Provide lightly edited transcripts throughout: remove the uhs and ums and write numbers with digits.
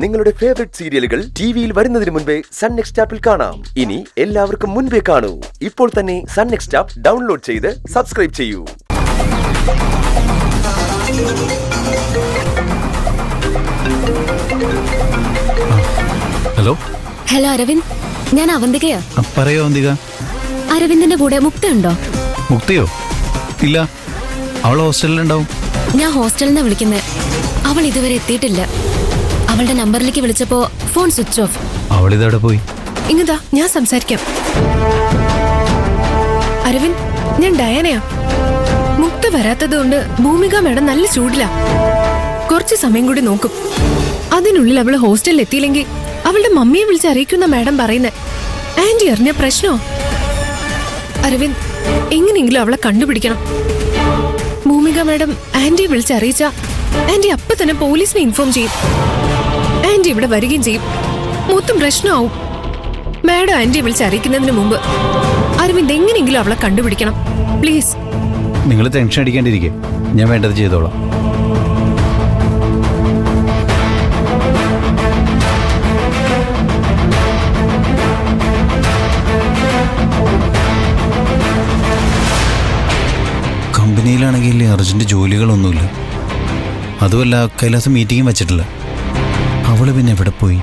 നിങ്ങളുടെ ഫേവറേറ്റ് സീരിയലുകൾ ടിവിയിൽ വരുന്നതിന് മുൻപേ സൺ നെക്സ്റ്റ് ആപ്പിൽ കാണാം. ഇനി എല്ലാവർക്കും മുൻപേ കാണൂ. ഇപ്പോൾ തന്നെ സൺ നെക്സ്റ്റ് ആപ്പ് ഡൗൺലോഡ് ചെയ്ത് സബ്സ്ക്രൈബ് ചെയ്യൂ. ഹലോ ഹലോ അരവിന്ദ്, ഞാൻ അവന്തികയാ. പറയോ അവന്തിക. അരവിന്ദിന്റെ കൂടെ മുക്ത ഉണ്ടോ? മുക്തയോ? ഇല്ല, അവൾ ഹോസ്റ്റലിലുണ്ടാവും. ഞാൻ ഹോസ്റ്റലിൽ നിന്നാ വിളിക്കുന്നത്. അവൾ ഇതുവരെ എത്തിയിട്ടില്ല. അവളുടെ നമ്പറിലേക്ക് വിളിച്ചപ്പോ ഫോൺ സ്വിച്ച് ഓഫ്. അവൾ ഇതവിടെ പോയി. ഇങ്ങതാ, ഞാൻ സംസാരിക്കാം. അരവിന്ദ്, ഞാൻ ഡയാനയാ. മുക്ത വരാത്തതുകൊണ്ട് ഭൂമിക മേഡം നല്ല ചൂടിലാ. കുറച്ച് സമയം കൂടി നോക്കും. അതിനുള്ളിൽ അവള് ഹോസ്റ്റലിൽ എത്തിയില്ലെങ്കിൽ അവളുടെ മമ്മിയെ വിളിച്ച് അറിയിക്കുന്ന മാഡം പറയുന്നേ. ആന്റി അറിഞ്ഞ പ്രശ്നോ? അരവിന്ദ്, എങ്ങനെയെങ്കിലും അവളെ കണ്ടുപിടിക്കണം. ഭൂമിക മാഡം ആന്റിയെ വിളിച്ച് അറിയിച്ച ആന്റി അപ്പൊ തന്നെ പോലീസിനെ ഇൻഫോം ചെയ്യും. ആന്റി ഇവിടെ വരികയും ചെയ്യും. മൊത്തം പ്രശ്നമാവും. മാഡം ആന്റിയെ വിളിച്ച് അറിയിക്കുന്നതിന് മുമ്പ് അരവിന്ദ് എങ്ങനെയെങ്കിലും അവളെ കണ്ടുപിടിക്കണം. പ്ലീസ്. നിങ്ങൾ ടെൻഷൻ അടിക്കാണ്ടിരിക്കെ, ഞാൻ വേണ്ടത് ചെയ്തോളാം. കമ്പനിയിലാണെങ്കിൽ അർജന്റ് ജോലികളൊന്നുമില്ല. അതുമല്ല, കൈലാസം മീറ്റിംഗും വെച്ചിട്ടില്ല. അവള് പിന്നെ എവിടെ പോയി?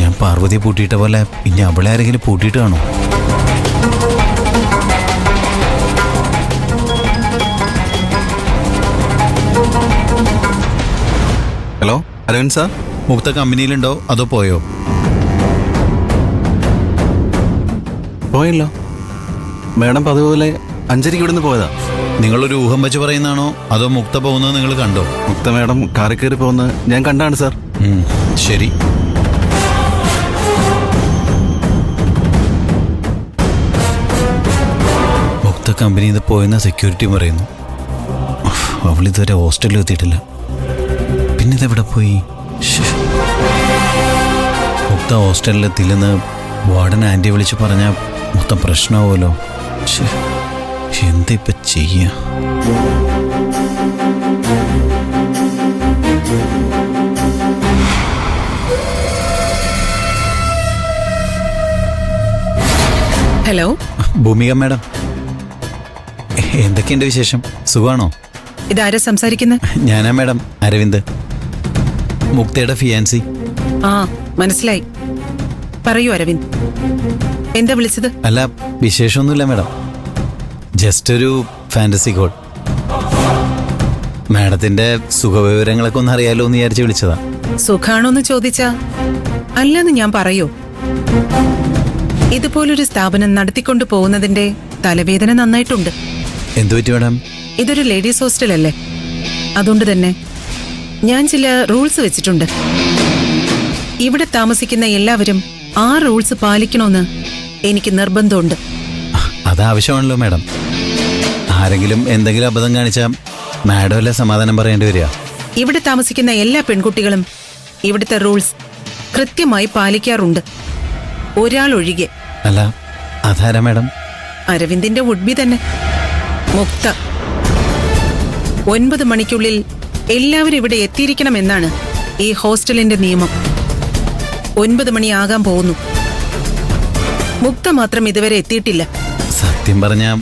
ഞാൻ പാർവതിയെ പൂട്ടിയിട്ട പോലെ പിന്നെ അവളെ ആരെങ്കിലും പൂട്ടിയിട്ട് കാണോ? ഹലോ അരവിന്ദ് സാർ, മുക്ത കമ്പനിയിലുണ്ടോ അതോ പോയോ? പോയല്ലോ. മാഡം പതുപോലെ 5:30 ഇവിടുന്ന് പോയതാ. നിങ്ങളൊരു ഊഹം വെച്ച് പറയുന്നതാണോ അതോ മുക്ത പോകുന്നത് നിങ്ങൾ കണ്ടോ? മുക്ത മാഡം കാറിൽ കയറി പോകുന്നത് ഞാൻ കണ്ടാണ് സാർ. ശരി. മുക്ത കമ്പനിയിൽ നിന്ന് പോയെന്ന സെക്യൂരിറ്റി പറയുന്നു. അവളിതുവരെ ഹോസ്റ്റലിൽ എത്തിയിട്ടില്ല. പിന്നെ ഇതെവിടെ പോയി? മുക്ത ഹോസ്റ്റലിലെത്തില്ലെന്ന് വാർഡൻ ആൻറ്റിയെ വിളിച്ച് പറഞ്ഞാൽ മൊത്തം പ്രശ്നമാവുമല്ലോ. എന്താ ഇപ്പം ചെയ്യാ? ഹലോ ഭൂമിക മാഡം, എന്തൊക്കെയുണ്ട് വിശേഷം? സുഖമാണോ? ഇതാരാ സംസാരിക്കുന്നത്? ഞാനാ മാഡം, അരവിന്ദ്, മുക്തയുടെ ഫിയാൻസി. ആ, മനസ്സിലായി. പറയൂ അരവിന്ദ്, എന്താ വിളിച്ചത്? അല്ല, വിശേഷമൊന്നുമില്ല മാഡം. ജസ്റ്റ് ഒരു ഫാന്റസി കോൾ. മാഡത്തിന്റെ സുഖവിവരങ്ങളൊക്കെ ഒന്ന് അറിയാലോ എന്ന് വിചാരിച്ച് വിളിച്ചതാ. സുഖാണോന്ന് ചോദിച്ചാ അല്ലെന്ന് ഞാൻ പറയൂ. ഇതുപോലൊരു സ്ഥാപനം നടത്തിക്കൊണ്ടു പോകുന്നതിന്റെ തലവേദന നന്നായിട്ടുണ്ട്. എന്തു പറ്റി മാഡം? ഇതൊരു ലേഡീസ് ഹോസ്റ്റൽ അല്ലേ, അതുകൊണ്ട് തന്നെ ഞാൻ ചില റൂൾസ് വെച്ചിട്ടുണ്ട്. ഇവിടെ താമസിക്കുന്ന എല്ലാവരും ആ റൂൾസ് പാലിക്കണമെന്ന് എനിക്ക് നിർബന്ധമുണ്ട്. അതാവശ്യമാണല്ലോ മാഡം. ആരെങ്കിലും എന്തെങ്കിലും അബദ്ധം കാണിച്ചാൽ മാഡം അല്ലേ സമാധാനം പറയേണ്ടി വരിക? ഇവിടെ താമസിക്കുന്ന എല്ലാ പെൺകുട്ടികളും ഇവിടുത്തെ റൂൾസ് കൃത്യമായി പാലിക്കാറുണ്ട്, ഒരാൾ ഒഴികെ. അല്ല, അതാരാ മാഡം? അരവിന്ദിന്റെ വുഡ്ബി തന്നെ, മുക്ത. 9 മണിക്കുള്ളിൽ എല്ലാവരും ഇവിടെ എത്തിയിരിക്കണമെന്നാണ് ഈ ഹോസ്റ്റലിന്റെ നിയമം. 9 മണിയാകാൻ പോകുന്നു. മുക്ത മാത്രം ഇതുവരെ എത്തിയിട്ടില്ല. സത്യം പറഞ്ഞാൽ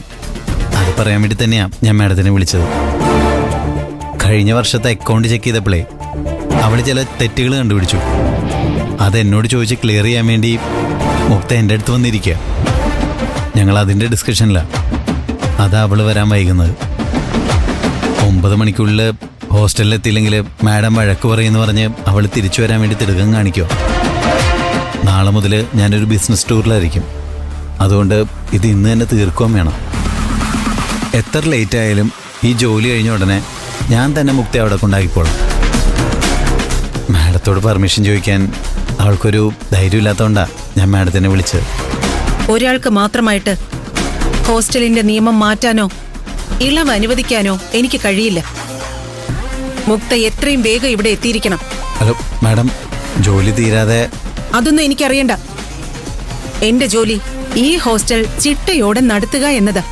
അത് പറയാൻ വേണ്ടി തന്നെയാ ഞാൻ മാഡത്തിനെ വിളിച്ചത്. കഴിഞ്ഞ വർഷത്തെ അക്കൗണ്ട് ചെക്ക് ചെയ്തപ്പോഴേ അവൾ ചില തെറ്റുകൾ കണ്ടുപിടിച്ചു. അതെന്നോട് ചോദിച്ച് ക്ലിയർ ചെയ്യാൻ വേണ്ടി മുക്ത എൻ്റെ അടുത്ത് വന്നിരിക്കുക. ഞങ്ങൾ അതിൻ്റെ ഡിസ്കഷനിലാണ്. അതാ അവൾ വരാൻ വൈകുന്നത്. 9 മണിക്കുള്ളിൽ ഹോസ്റ്റലിൽ എത്തിയില്ലെങ്കിൽ മാഡം വഴക്ക് പറയുമെന്ന് പറഞ്ഞ് അവൾ തിരിച്ചു വരാൻ വേണ്ടി തിടുക്കം കാണിക്കുമോ? നാളെ മുതൽ ഞാനൊരു ബിസിനസ് ടൂറിലായിരിക്കും. അതുകൊണ്ട് ഇത് ഇന്ന് തന്നെ തീർക്കുകയും വേണം. എത്ര ലേറ്റ് ആയാലും ഈ ജോലി കഴിഞ്ഞ ഉടനെ ഞാൻ തന്നെ മുക്തി അവിടെ കൊണ്ടാക്കിക്കോളാം. മാഡത്തോട് പെർമിഷൻ ചോദിക്കാൻ അവൾക്കൊരു ധൈര്യമില്ലാത്തതുകൊണ്ടാണ് ഞാൻ മാഡത്തിനെ വിളിച്ചത്. ഒരാൾക്ക് മാത്രമായിട്ട് ഹോസ്റ്റലിന്റെ നിയമം മാറ്റാനോ ഇളവ് അനുവദിക്കാനോ എനിക്ക് കഴിയില്ല. മുക്ത എത്രയും വേഗം ഇവിടെ എത്തിയിരിക്കണം. ഹലോ മാഡം, ജോലി തീരാതെ... അതൊന്നും എനിക്കറിയണ്ട. എന്റെ ജോലി ഈ ഹോസ്റ്റൽ ചിട്ടയോടെ നടത്തുക എന്നതാ.